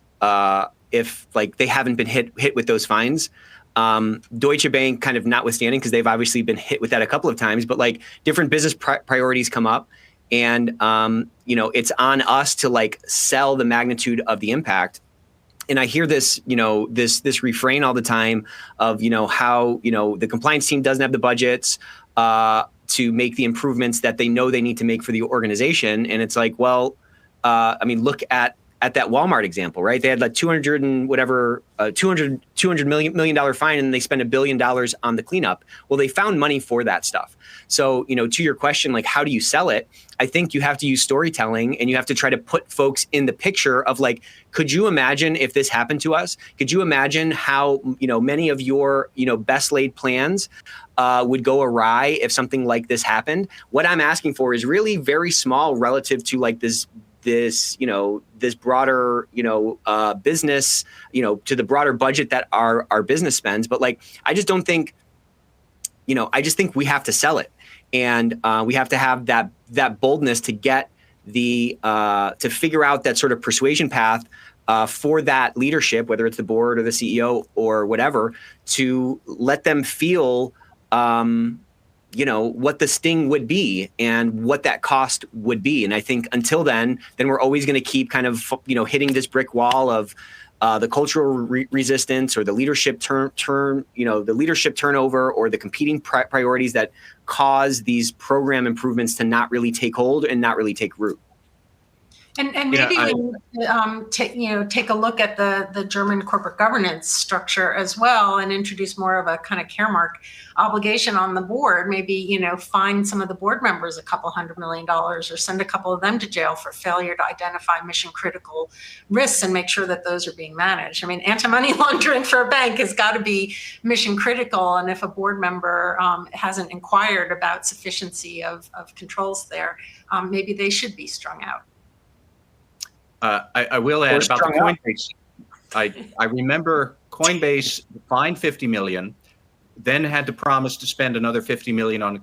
if they haven't been hit with those fines. Deutsche Bank kind of notwithstanding, because they've obviously been hit with that a couple of times, but different business priorities come up, and it's on us to sell the magnitude of the impact. And I hear this, this refrain all the time of, how, the compliance team doesn't have the budgets to make the improvements that they know they need to make for the organization. And it's look at that Walmart example, right? They had $200 million fine, and they spent $1 billion on the cleanup. Well, they found money for that stuff. So, to your question, how do you sell it? I think you have to use storytelling, and you have to try to put folks in the picture of could you imagine if this happened to us? Could you imagine how, many of your, best laid plans would go awry if something like this happened? What I'm asking for is really very small relative to this broader, business, to the broader budget that our business spends. But I just don't think, I just think we have to sell it. And we have to have that boldness to get to figure out that sort of persuasion path for that leadership, whether it's the board or the CEO or whatever, to let them feel, what the sting would be and what that cost would be. And I think until then we're always going to keep kind of, hitting this brick wall of the cultural resistance or the leadership the leadership turnover or the competing priorities that cause these program improvements to not really take hold and not really take root. And maybe take a look at the German corporate governance structure as well, and introduce more of a kind of Caremark obligation on the board. Maybe fine some of the board members $200 million, or send a couple of them to jail for failure to identify mission critical risks and make sure that those are being managed. I mean, anti-money laundering for a bank has got to be mission critical, and if a board member hasn't inquired about sufficiency of controls there, maybe they should be strung out. I will add about the Coinbase. I remember Coinbase fined $50 million, then had to promise to spend another $50 million on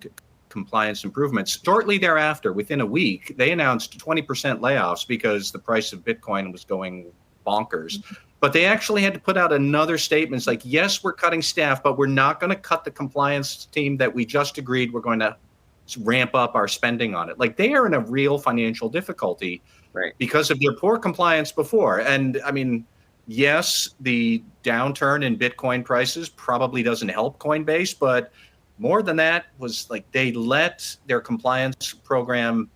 compliance improvements. Shortly thereafter, within a week, they announced 20% layoffs because the price of Bitcoin was going bonkers. But they actually had to put out another statement. It's like, yes, we're cutting staff, but we're not going to cut the compliance team that we just agreed we're going to ramp up our spending on it. Like, they are in a real financial difficulty because of their poor compliance before. And I mean, yes, the downturn in Bitcoin prices probably doesn't help Coinbase, but more than that was like they let their compliance program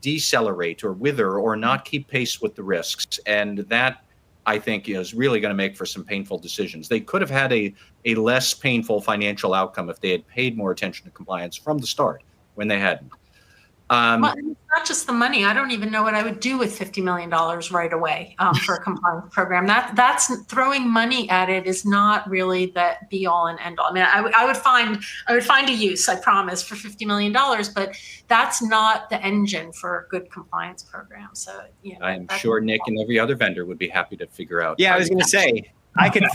decelerate or wither or not keep pace with the risks. And that, I think, is really going to make for some painful decisions. They could have had a less painful financial outcome if they had paid more attention to compliance from the start when they hadn't. Well, it's not just the money. I don't even know what I would do with $50 million right away for a compliance program. That's throwing money at it is not really the be all and end all. I mean, I would find a use, I promise, for $50 million, but that's not the engine for a good compliance program. So, I'm sure Nick and every other vendor would be happy to figure out. Yeah, I was going to say, I can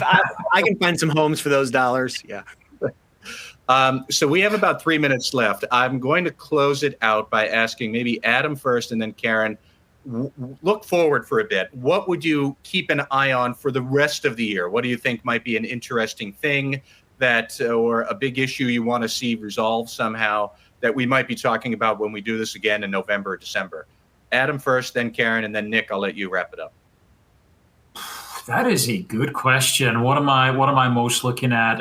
find some homes for those dollars. Yeah. So we have about 3 minutes left. I'm going to close it out by asking maybe Adam first and then Karen, look forward for a bit. What would you keep an eye on for the rest of the year? What do you think might be an interesting thing that, or a big issue you want to see resolved somehow that we might be talking about when we do this again in November or December? Adam first, then Karen, and then Nick, I'll let you wrap it up. That is a good question. What am I most looking at?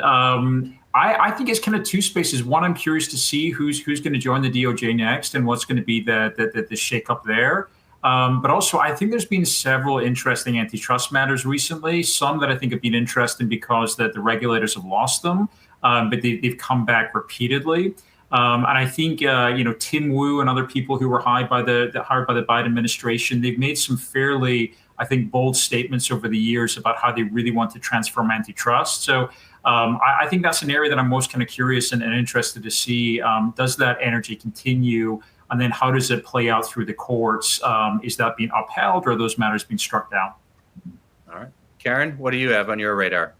I think it's kind of two spaces. One, I'm curious to see who's going to join the DOJ next and what's going to be the shakeup there. But also, I think there's been several interesting antitrust matters recently. Some that I think have been interesting because that the regulators have lost them, but they've come back repeatedly. And I think Tim Wu and other people who were hired by the Biden administration, they've made some fairly, I think, bold statements over the years about how they really want to transform antitrust. So I think that's an area that I'm most kind of curious and interested to see. Does that energy continue? And then how does it play out through the courts? Is that being upheld or are those matters being struck down? All right. Karen, what do you have on your radar?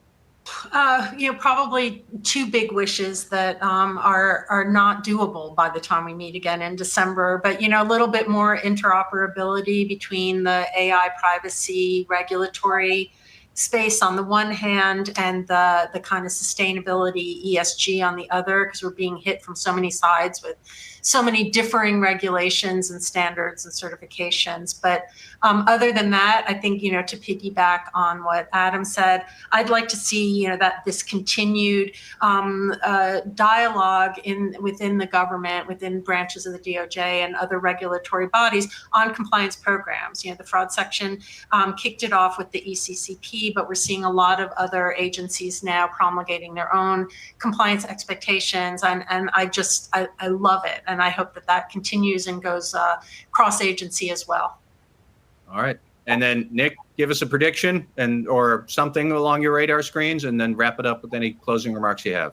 Probably two big wishes that are not doable by the time we meet again in December. But, a little bit more interoperability between the AI privacy regulatory space on the one hand and the kind of sustainability ESG on the other, because we're being hit from so many sides with so many differing regulations and standards and certifications. But other than that, I think, to piggyback on what Adam said, I'd like to see, that this continued dialogue within the government, within branches of the DOJ and other regulatory bodies on compliance programs. The fraud section kicked it off with the ECCP, but we're seeing a lot of other agencies now promulgating their own compliance expectations. And I love it. And I hope that continues and goes cross-agency as well. All right. And then Nick, give us a prediction or something along your radar screens, and then wrap it up with any closing remarks you have.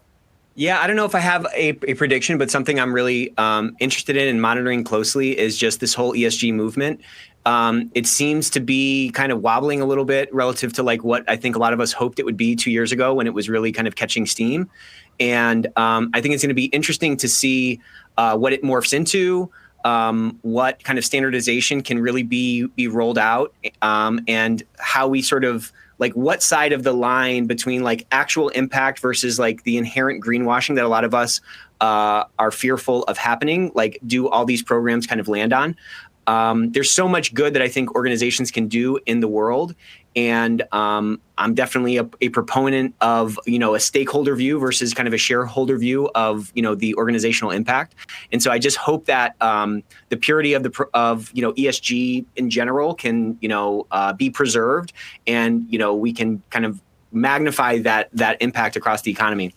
Yeah, I don't know if I have a prediction, but something I'm really interested in and monitoring closely is just this whole ESG movement. It seems to be kind of wobbling a little bit relative to like what I think a lot of us hoped it would be 2 years ago when it was really kind of catching steam. And I think it's going to be interesting to see what it morphs into, what kind of standardization can really be rolled out, and how we sort of like what side of the line between like actual impact versus like the inherent greenwashing that a lot of us are fearful of happening, like do all these programs kind of land on. There's so much good that I think organizations can do in the world. And I'm definitely a proponent of, a stakeholder view versus kind of a shareholder view of, the organizational impact. And so I just hope that the purity of ESG in general can, be preserved, and, we can kind of magnify that impact across the economy.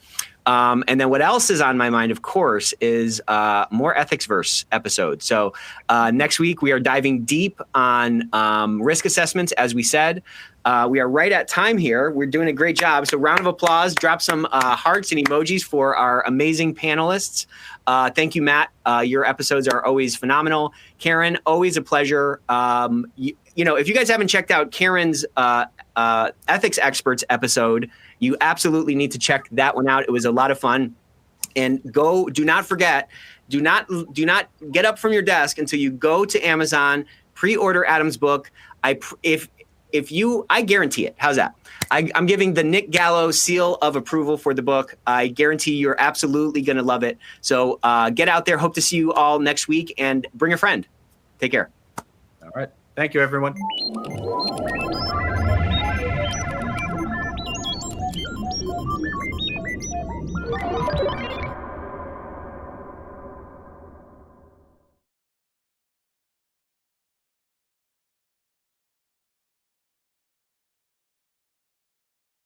And then what else is on my mind, of course, is more Ethicsverse episodes. So next week, we are diving deep on risk assessments, as we said. We are right at time here. We're doing a great job. So round of applause, drop some hearts and emojis for our amazing panelists. Thank you, Matt. Your episodes are always phenomenal. Karen, always a pleasure. If you guys haven't checked out Karen's Ethics Experts episode, you absolutely need to check that one out. It was a lot of fun. And do not forget, do not get up from your desk until you go to Amazon, pre-order Adam's book. If I guarantee it. How's that? I'm giving the Nick Gallo seal of approval for the book. I guarantee you're absolutely going to love it. So get out there. Hope to see you all next week, and bring a friend. Take care. All right. Thank you, everyone.